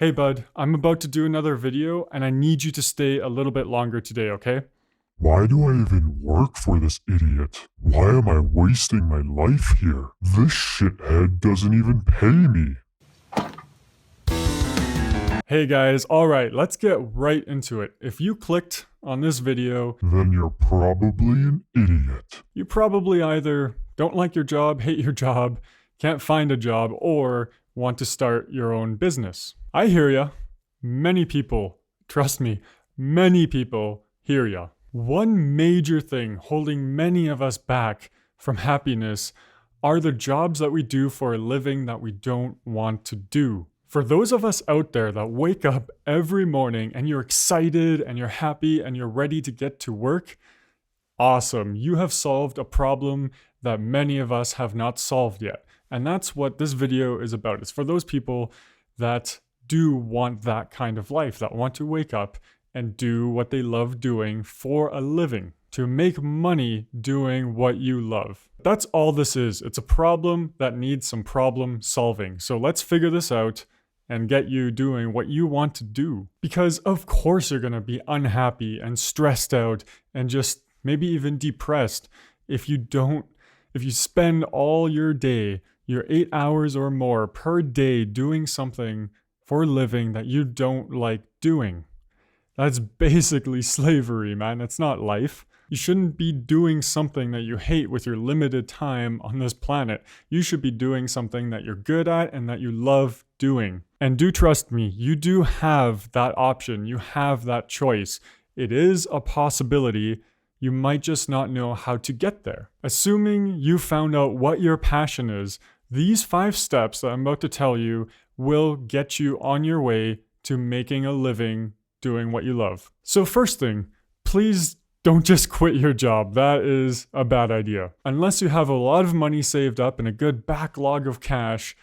Hey bud, I'm about to do another video and I need you to stay a little bit longer today, okay? Why do I even work for this idiot? Why am I wasting my life here? This shithead doesn't even pay me. Hey guys, alright, let's get right into it. If you clicked on this video, Then you're probably an idiot. you probably either don't like your job, hate your job, can't find a job, or want to start your own business. I hear ya. Many people, trust me, many people hear ya. One major thing holding many of us back from happiness are the jobs that we do for a living that we don't want to do. For those of us out there that wake up every morning and you're excited and you're happy and you're ready to get to work, awesome. You have solved a problem that many of us have not solved yet. And that's what this video is about. It's for those people that do want that kind of life, that want to wake up and do what they love doing for a living, to make money doing what you love. That's all this is. It's a problem that needs some problem solving. So let's figure this out and get you doing what you want to do. Because of course you're gonna be unhappy and stressed out and just maybe even depressed if you spend all your day, your 8 hours or more per day doing something for a living that you don't like doing. That's basically slavery, man. It's not life. You shouldn't be doing something that you hate with your limited time on this planet. You should be doing something that you're good at and that you love doing. And do trust me, you do have that option. You have that choice. It is a possibility. You might just not know how to get there. Assuming you found out what your passion is, these 5 steps that I'm about to tell you will get you on your way to making a living doing what you love. So first thing, please don't just quit your job. That is a bad idea. Unless you have a lot of money saved up and a good backlog of cash,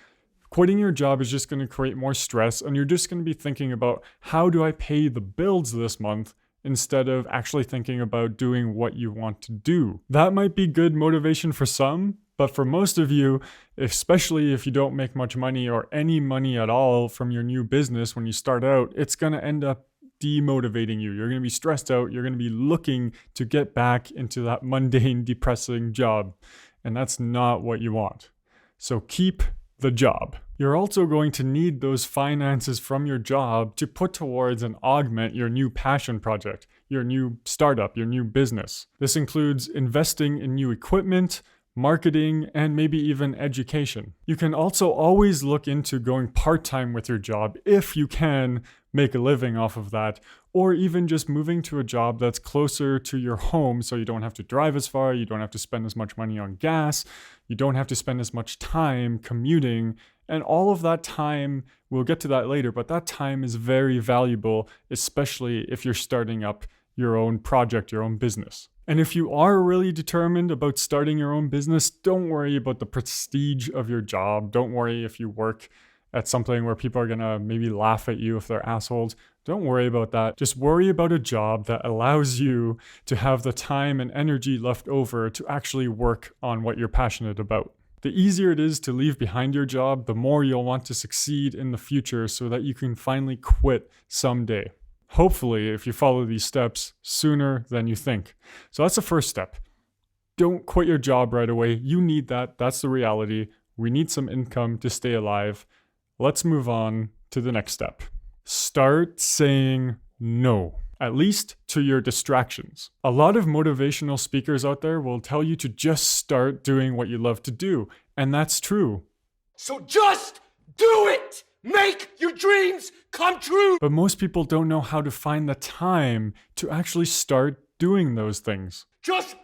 quitting your job is just going to create more stress and you're just going to be thinking about how do I pay the bills this month instead of actually thinking about doing what you want to do. That might be good motivation for some, but for most of you, especially if you don't make much money or any money at all from your new business when you start out, it's going to end up demotivating you. You're going to be stressed out. You're going to be looking to get back into that mundane, depressing job. And that's not what you want. So keep the job. You're also going to need those finances from your job to put towards and augment your new passion project, your new startup, your new business. This includes investing in new equipment, marketing, and maybe even education. You can also always look into going part-time with your job if you can make a living off of that, or even just moving to a job that's closer to your home so you don't have to drive as far, you don't have to spend as much money on gas, you don't have to spend as much time commuting, and all of that time, we'll get to that later, but that time is very valuable, especially if you're starting up your own project, your own business. And if you are really determined about starting your own business, don't worry about the prestige of your job. Don't worry if you work at something where people are gonna maybe laugh at you if they're assholes. Don't worry about that. Just worry about a job that allows you to have the time and energy left over to actually work on what you're passionate about. The easier it is to leave behind your job, the more you'll want to succeed in the future so that you can finally quit someday. Hopefully, if you follow these steps sooner than you think. So that's the first step. Don't quit your job right away. You need that. That's the reality. We need some income to stay alive. Let's move on to the next step. Start saying no, at least to your distractions. A lot of motivational speakers out there will tell you to just start doing what you love to do, and that's true. So just do it! Make your dreams come true! But most people don't know how to find the time to actually start doing those things. Just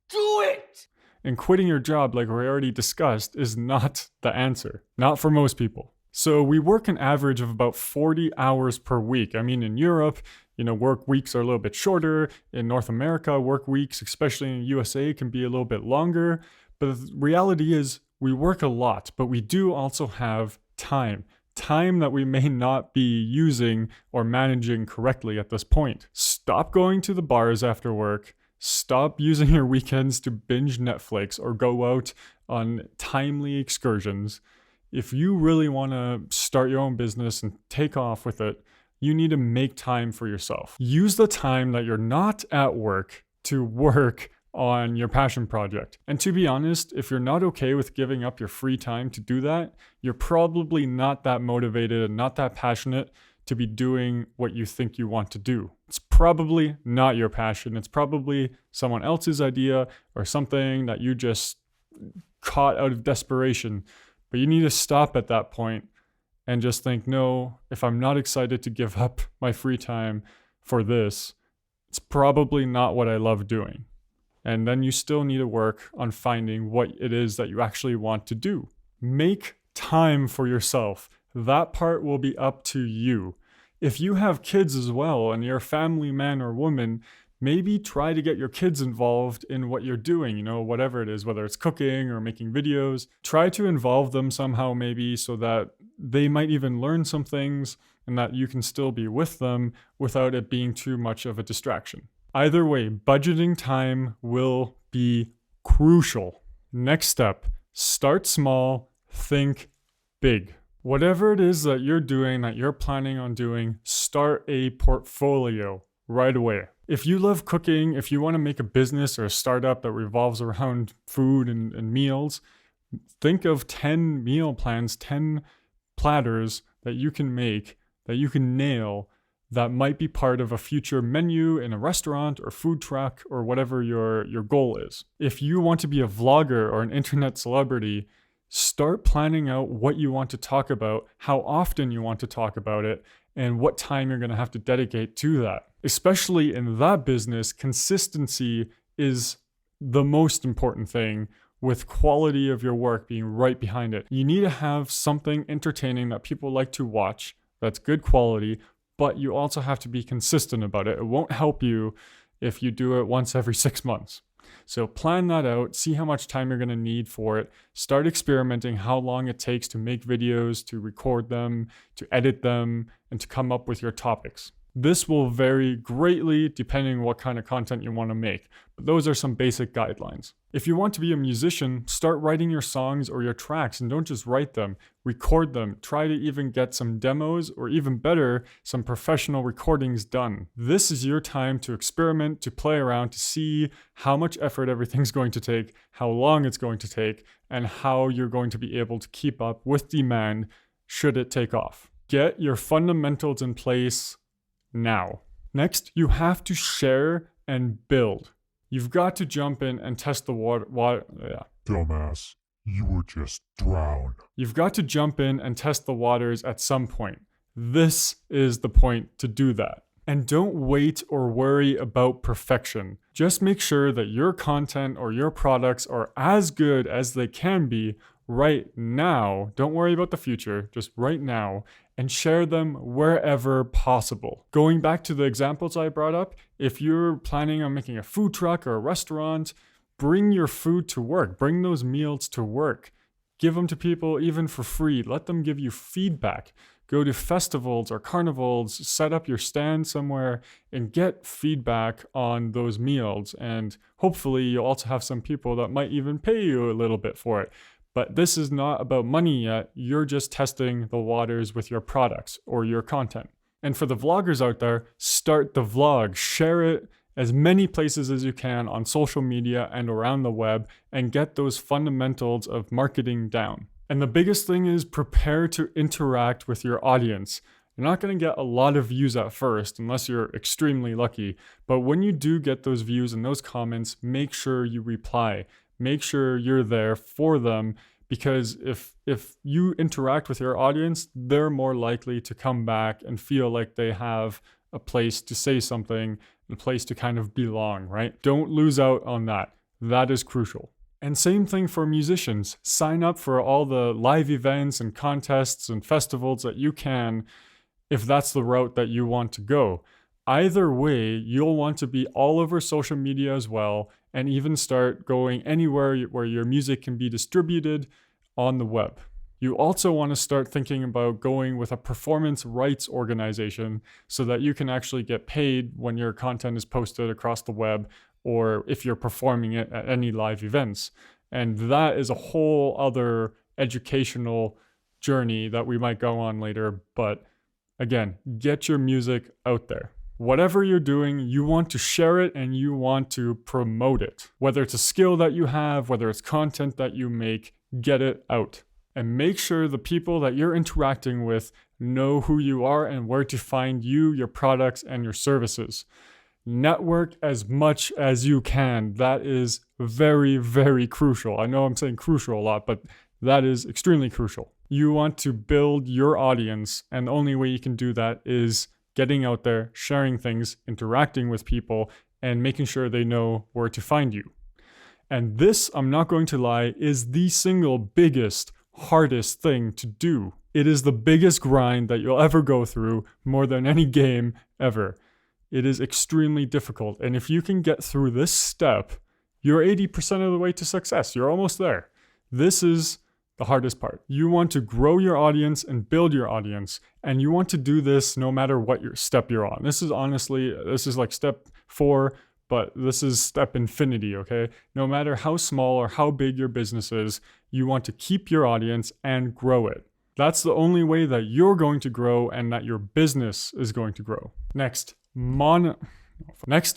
do it! And quitting your job, like we already discussed, is not the answer. Not for most people. So we work an average of about 40 hours per week. I mean, in Europe, work weeks are a little bit shorter. In North America, work weeks, especially in the USA, can be a little bit longer. But the reality is we work a lot, but we do also have time. Time that we may not be using or managing correctly at this point. Stop going to the bars after work. Stop using your weekends to binge Netflix or go out on timely excursions. If you really want to start your own business and take off with it, you need to make time for yourself. Use the time that you're not at work to work on your passion project. And to be honest, if you're not okay with giving up your free time to do that, you're probably not that motivated and not that passionate to be doing what you think you want to do. It's probably not your passion. It's probably someone else's idea or something that you just caught out of desperation. But you need to stop at that point and just think, no, if I'm not excited to give up my free time for this, it's probably not what I love doing. And then you still need to work on finding what it is that you actually want to do. Make time for yourself. That part will be up to you. If you have kids as well and you're a family man or woman, maybe try to get your kids involved in what you're doing, whatever it is, whether it's cooking or making videos. Try to involve them somehow maybe so that they might even learn some things and that you can still be with them without it being too much of a distraction. Either way, budgeting time will be crucial. Next step, start small, think big. Whatever it is that you're doing, that you're planning on doing, start a portfolio right away. If you love cooking, if you want to make a business or a startup that revolves around food and meals, think of 10 meal plans, 10 platters that you can make, that you can nail, that might be part of a future menu in a restaurant or food truck or whatever your goal is. If you want to be a vlogger or an internet celebrity, start planning out what you want to talk about, how often you want to talk about it, and what time you're going to have to dedicate to that. Especially in that business, consistency is the most important thing, with quality of your work being right behind it. You need to have something entertaining that people like to watch, that's good quality, but you also have to be consistent about it. It won't help you if you do it once every 6 months. So plan that out, see how much time you're going to need for it, start experimenting how long it takes to make videos, to record them, to edit them, and to come up with your topics. This will vary greatly depending on what kind of content you want to make, but those are some basic guidelines. If you want to be a musician, start writing your songs or your tracks and don't just write them, record them. Try to even get some demos or even better, some professional recordings done. This is your time to experiment, to play around, to see how much effort everything's going to take, how long it's going to take, and how you're going to be able to keep up with demand should it take off. Get your fundamentals in place now. Next, you have to share and build. You've got to jump in and test the water. Dumbass, you were just drowned. You've got to jump in and test the waters at some point. This is the point to do that. And don't wait or worry about perfection. Just make sure that your content or your products are as good as they can be right now. Don't worry about the future, just right now, and share them wherever possible. Going back to the examples I brought up, if you're planning on making a food truck or a restaurant, bring your food to work. Bring those meals to work. Give them to people even for free. Let them give you feedback. Go to festivals or carnivals, set up your stand somewhere and get feedback on those meals. And hopefully you'll also have some people that might even pay you a little bit for it. But this is not about money yet. You're just testing the waters with your products or your content. And for the vloggers out there, start the vlog. Share it as many places as you can on social media and around the web and get those fundamentals of marketing down. And the biggest thing is prepare to interact with your audience. You're not going to get a lot of views at first unless you're extremely lucky. But when you do get those views and those comments, make sure you reply. Make sure you're there for them, because if you interact with your audience, they're more likely to come back and feel like they have a place to say something, a place to kind of belong, right? Don't lose out on that. That is crucial. And same thing for musicians. Sign up for all the live events and contests and festivals that you can, if that's the route that you want to go. Either way, you'll want to be all over social media as well, and even start going anywhere where your music can be distributed on the web. You also want to start thinking about going with a performance rights organization so that you can actually get paid when your content is posted across the web or if you're performing it at any live events. And that is a whole other educational journey that we might go on later. But again, get your music out there. Whatever you're doing, you want to share it and you want to promote it. Whether it's a skill that you have, whether it's content that you make, get it out. And make sure the people that you're interacting with know who you are and where to find you, your products, and your services. Network as much as you can. That is very, very crucial. I know I'm saying crucial a lot, but that is extremely crucial. You want to build your audience, and the only way you can do that is getting out there, sharing things, interacting with people, and making sure they know where to find you. And this, I'm not going to lie, is the single biggest, hardest thing to do. It is the biggest grind that you'll ever go through, more than any game ever. It is extremely difficult. And if you can get through this step, you're 80% of the way to success. You're almost there. This is the hardest part. You want to grow your audience and build your audience. And you want to do this no matter what step you're on. This is like step 4, but this is step infinity, okay? No matter how small or how big your business is, you want to keep your audience and grow it. That's the only way that you're going to grow and that your business is going to grow. Next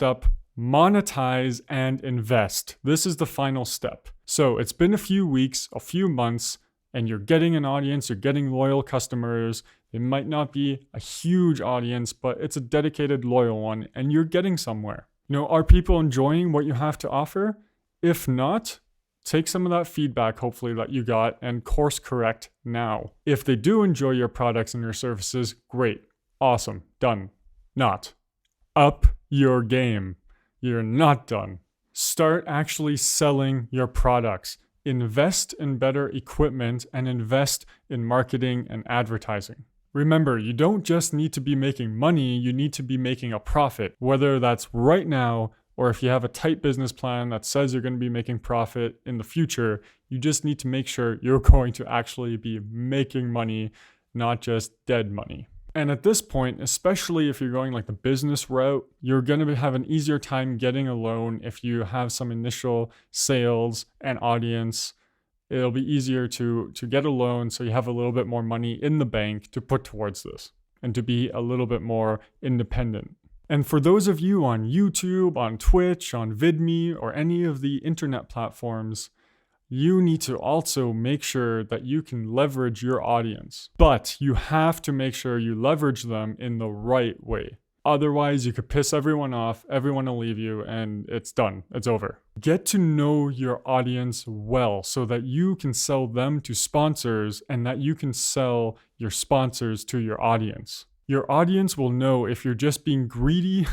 up, monetize and invest. This is the final step. So it's been a few weeks, a few months, and you're getting an audience, you're getting loyal customers. It might not be a huge audience, but it's a dedicated, loyal one, and you're getting somewhere. Are people enjoying what you have to offer? If not, take some of that feedback, hopefully, that you got and course correct now. If they do enjoy your products and your services, great, awesome, done. Not. Up your game. You're not done. Start actually selling your products. Invest in better equipment and invest in marketing and advertising. Remember, you don't just need to be making money, you need to be making a profit, whether that's right now or if you have a tight business plan that says you're going to be making profit in the future. You just need to make sure you're going to actually be making money, not just dead money. And at this point, especially if you're going like the business route, you're going to have an easier time getting a loan if you have some initial sales and audience. It'll be easier to get a loan so you have a little bit more money in the bank to put towards this and to be a little bit more independent. And for those of you on YouTube, on Twitch, on VidMe, or any of the internet platforms, you need to also make sure that you can leverage your audience. But you have to make sure you leverage them in the right way. Otherwise, you could piss everyone off, everyone will leave you, and it's done. It's over. Get to know your audience well so that you can sell them to sponsors and that you can sell your sponsors to your audience. Your audience will know if you're just being greedy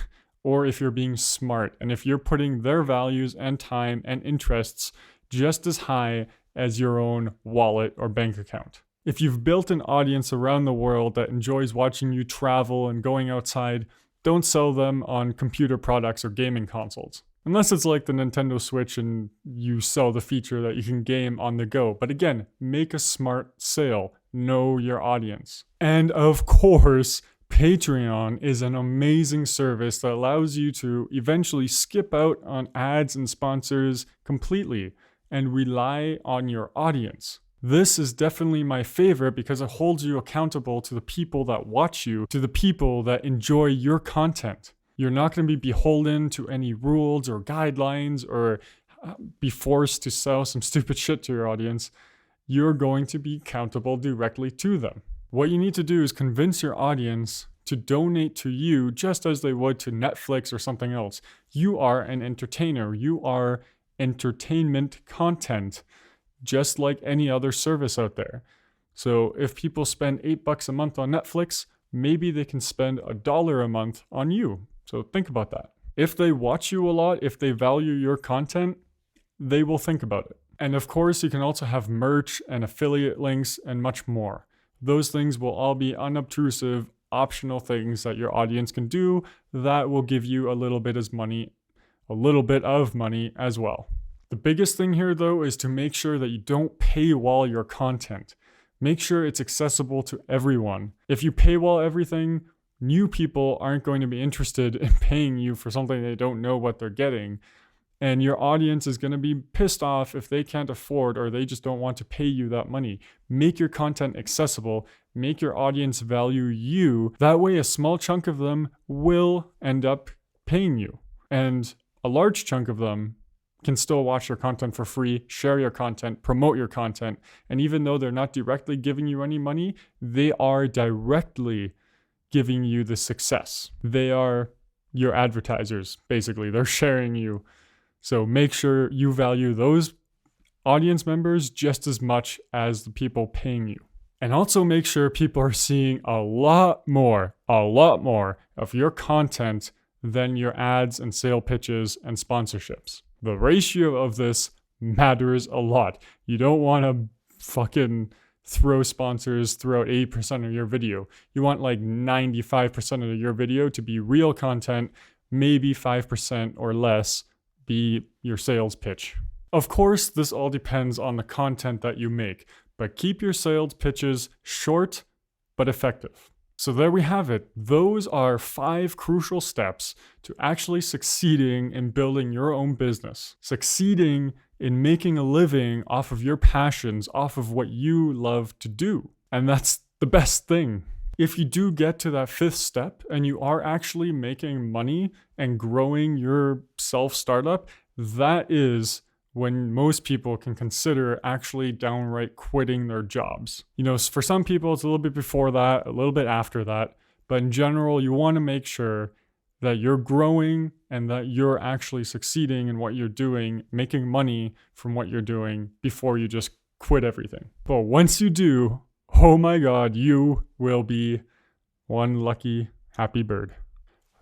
or if you're being smart, and if you're putting their values and time and interests just as high as your own wallet or bank account. If you've built an audience around the world that enjoys watching you travel and going outside, don't sell them on computer products or gaming consoles. Unless it's like the Nintendo Switch and you sell the feature that you can game on the go. But again, make a smart sale. Know your audience. And of course, Patreon is an amazing service that allows you to eventually skip out on ads and sponsors completely and rely on your audience. This is definitely my favorite because it holds you accountable to the people that watch you, to the people that enjoy your content. You're not going to be beholden to any rules or guidelines or be forced to sell some stupid shit to your audience. You're going to be accountable directly to them. What you need to do is convince your audience to donate to you just as they would to Netflix or something else. You are an entertainer. You are entertainment content, just like any other service out there. So if people spend $8 a month on Netflix, maybe they can spend $1 a month on you. So think about that. If they watch you a lot, if they value your content, they will think about it. And of course, you can also have merch and affiliate links and much more. Those things will all be unobtrusive, optional things that your audience can do that will give you a little bit of money as well. The biggest thing here, though, is to make sure that you don't paywall your content. Make sure it's accessible to everyone. If you paywall everything, new people aren't going to be interested in paying you for something they don't know what they're getting. And your audience is going to be pissed off if they can't afford or they just don't want to pay you that money. Make your content accessible. Make your audience value you. That way, a small chunk of them will end up paying you. And a large chunk of them can still watch your content for free, share your content, promote your content. And even though they're not directly giving you any money, they are directly giving you the success. They are your advertisers, basically. They're sharing you. So make sure you value those audience members just as much as the people paying you. And also make sure people are seeing a lot more of your content than your ads and sale pitches and sponsorships. The ratio of this matters a lot. You don't want to fucking throw sponsors throughout 80% of your video. You want like 95% of your video to be real content, maybe 5% or less be your sales pitch. Of course, this all depends on the content that you make, but keep your sales pitches short but effective. So there we have it. Those are 5 crucial steps to actually succeeding in building your own business, succeeding in making a living off of your passions, off of what you love to do. And that's the best thing. If you do get to that 5th step and you are actually making money and growing your self-startup, that is when most people can consider actually downright quitting their jobs. You know, for some people, it's a little bit before that, a little bit after that. But in general, you want to make sure that you're growing and that you're actually succeeding in what you're doing, making money from what you're doing before you just quit everything. But once you do, oh my God, you will be one lucky, happy bird.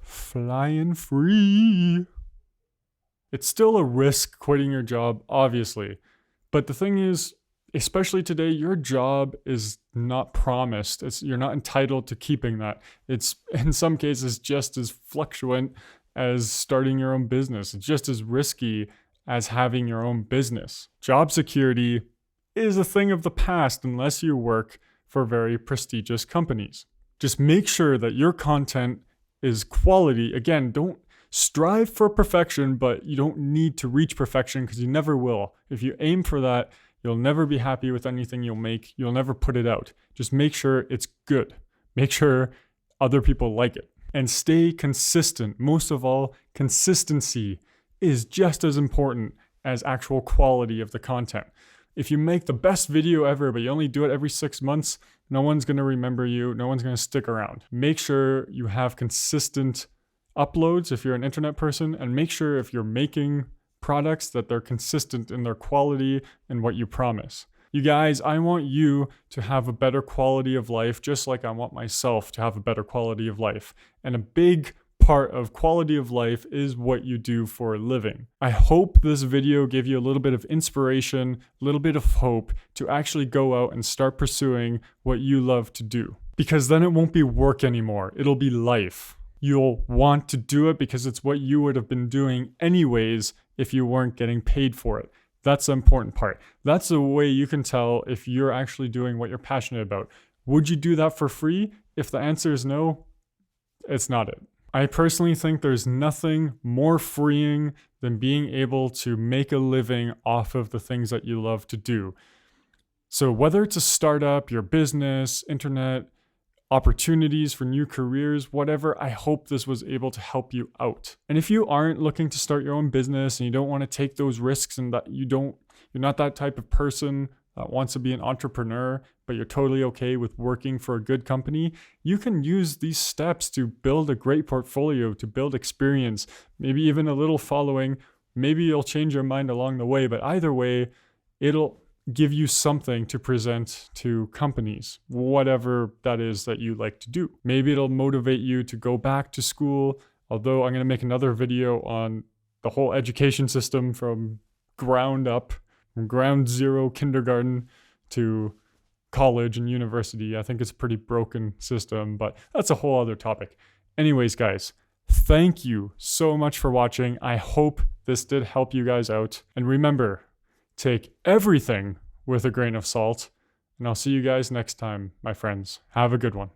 Flying free. It's still a risk quitting your job, obviously. But the thing is, especially today, your job is not promised. You're not entitled to keeping that. It's in some cases just as fluctuant as starting your own business. It's just as risky as having your own business. Job security is a thing of the past unless you work for very prestigious companies. Just make sure that your content is quality. Again, don't strive for perfection, but you don't need to reach perfection because you never will. If you aim for that, you'll never be happy with anything you'll make. You'll never put it out. Just make sure it's good. Make sure other people like it. And stay consistent. Most of all, consistency is just as important as actual quality of the content. If you make the best video ever, but you only do it every 6 months, no one's going to remember you. No one's going to stick around. Make sure you have consistent uploads if you're an internet person, and make sure if you're making products that they're consistent in their quality and what you promise. You guys, I want you to have a better quality of life, just like I want myself to have a better quality of life. And a big part of quality of life is what you do for a living. I hope this video gave you a little bit of inspiration, a little bit of hope to actually go out and start pursuing what you love to do. Because then it won't be work anymore. It'll be life. You'll want to do it because it's what you would have been doing anyways if you weren't getting paid for it. That's the important part. That's the way you can tell if you're actually doing what you're passionate about. Would you do that for free? If the answer is no, it's not it. I personally think there's nothing more freeing than being able to make a living off of the things that you love to do. So whether it's a startup, your business, internet, opportunities for new careers, whatever, I hope this was able to help you out. And if you aren't looking to start your own business and you don't want to take those risks and that you're not that type of person that wants to be an entrepreneur, but you're totally okay with working for a good company, you can use these steps to build a great portfolio, to build experience, maybe even a little following. Maybe you'll change your mind along the way, but either way, it'll give you something to present to companies, whatever that is that you like to do. Maybe it'll motivate you to go back to school, although I'm going to make another video on the whole education system from ground up, from ground zero kindergarten to college and university. I think it's a pretty broken system, but that's a whole other topic. Anyways, guys, thank you so much for watching. I hope this did help you guys out. And remember, take everything with a grain of salt, and I'll see you guys next time, my friends. Have a good one.